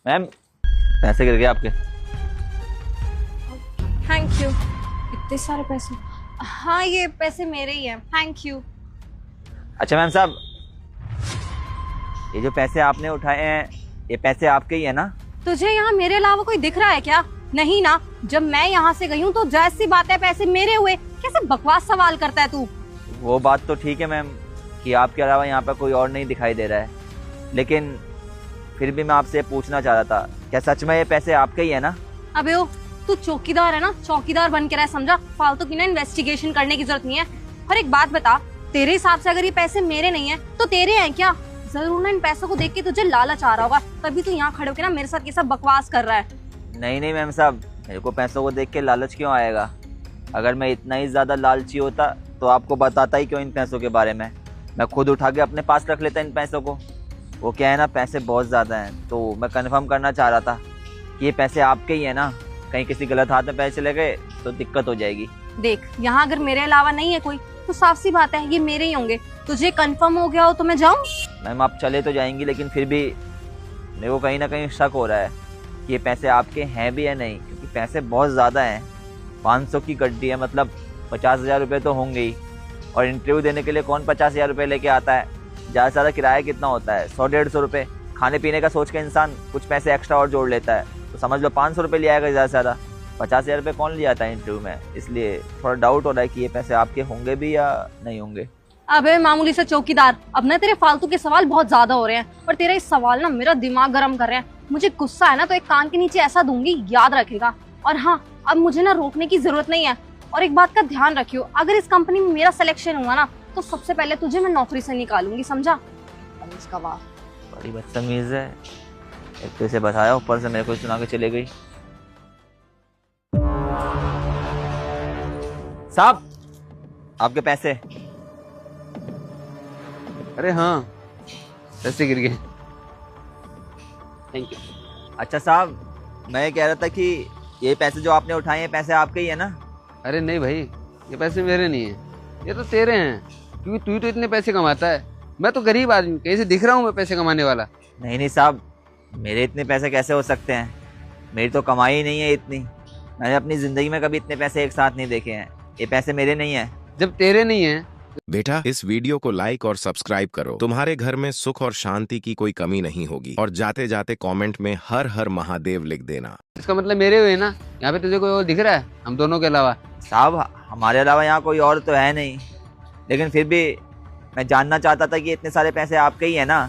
Ma'am पैसे गिर गए आपके। Thank you. इतने सारे पैसे? हाँ ये पैसे मेरे ही हैं, थैंक यू। अच्छा मैम साहब, ये जो पैसे आपने उठाए हैं ये पैसे आपके ही है ना? तुझे यहाँ मेरे अलावा कोई दिख रहा है क्या? नहीं ना। जब मैं यहाँ से गई हूँ तो जायज सी बात है पैसे मेरे हुए। कैसे बकवास सवाल करता है तू? वो बात तो ठीक है मैम कि आपके अलावा यहाँ पर कोई और नहीं दिखाई दे रहा है, लेकिन फिर भी मैं आपसे पूछना चाह रहा था, क्या सच में ये पैसे आपके ही है ना? अबे ओ, तू चौकीदार है ना, चौकीदार बन के रह, समझा? फालतू की ना इन्वेस्टिगेशन करने की जरूरत नहीं है। और एक बात बता, तेरे हिसाब से अगर ये पैसे मेरे नहीं है तो तेरे हैं क्या? जरूर ना इन पैसों को देख के तुझे लालच आ रहा होगा, तभी तू यहाँ खड़े होकर ना मेरे साथ ये सब बकवास कर रहा है। नहीं नहीं मैम साहब, मेरे को पैसों को देख के लालच क्यों आएगा? अगर मैं इतना ही ज़्यादा लालची होता तो आपको बताता ही क्यों इन पैसों के बारे में? मैं खुद उठा के अपने पास रख लेता इन पैसों को। वो क्या है ना, पैसे बहुत ज़्यादा हैं, तो मैं कंफर्म करना चाह रहा था कि ये पैसे आपके ही है ना। कहीं किसी गलत हाथ में पैसे चले गए तो दिक्कत हो जाएगी। देख, यहाँ अगर मेरे अलावा नहीं है कोई तो साफ सी बात है ये मेरे ही होंगे। तुझे कंफर्म हो गया हो तो मैं जाऊँ? मैम आप चले तो जाएंगी, लेकिन फिर भी मेरे को कहीं ना कहीं शक हो रहा है कि ये पैसे आपके हैं भी या नहीं, क्योंकि पैसे बहुत ज़्यादा हैं। 500 की गड्डी है, मतलब 50,000 रुपये तो होंगे ही। और इंटरव्यू देने के लिए कौन 50,000 रुपये लेके आता है? ज़्यादा से ज़्यादा किराया कितना होता है? 100-150 रुपये। खाने पीने का सोच के इंसान कुछ पैसे एक्स्ट्रा और जोड़ लेता है, तो समझ लो 500 रुपये ले आएगा ज़्यादा से ज़्यादा। 50,000 रुपये कौन ले आता है इंटरव्यू में? इसलिए थोड़ा डाउट हो रहा है कि ये पैसे आपके होंगे भी या नहीं होंगे। अबे मामूली से चौकीदार, अब ना तेरे फालतू के सवाल बहुत ज्यादा हो रहे हैं और तेरा ये सवाल ना मेरा दिमाग गर्म कर रहे हैं। मुझे गुस्सा है ना तो एक कान के नीचे ऐसा दूंगी, याद रखेगा। और हाँ, अब मुझे ना रोकने की जरूरत नहीं है। और एक बात का ध्यान रखियो, अगर इस कंपनी में मेरा सिलेक्शन हुआ ना तो सबसे पहले तुझे मैं नौकरी से निकालूंगी, समझा? इसका वाह, बड़ी बदतमीज है। एक तो इसे बताया, ऊपर से मेरे को सुना के चले गई। साहब आपके पैसे। अरे हाँ, पैसे गिर गए। Thank you. अच्छा साहब, मैं ये कह रहा था कि ये पैसे जो आपने उठाए हैं पैसे आपके ही है ना? अरे नहीं भाई, ये पैसे मेरे नहीं हैं, ये तो तेरे हैं, क्योंकि तू ही तो इतने पैसे कमाता है। मैं तो गरीब आदमी, कहीं से दिख रहा हूँ मैं पैसे कमाने वाला? नहीं नहीं साहब, मेरे इतने पैसे कैसे हो सकते हैं? मेरी तो कमाई ही नहीं है इतनी। मैंने अपनी ज़िंदगी में कभी इतने पैसे एक साथ नहीं देखे हैं। ये पैसे मेरे नहीं हैं। जब तेरे नहीं है बेटा, इस वीडियो को लाइक और सब्सक्राइब करो। तुम्हारे घर में सुख और शांति की कोई कमी नहीं होगी। और जाते जाते कमेंट में हर हर महादेव लिख देना। इसका मतलब मेरे हुए ना। यहाँ पे तुझे कोई और दिख रहा है हम दोनों के अलावा? साहब हमारे अलावा यहाँ कोई और तो है नहीं, लेकिन फिर भी मैं जानना चाहता था कि इतने सारे पैसे आपके ही है ना?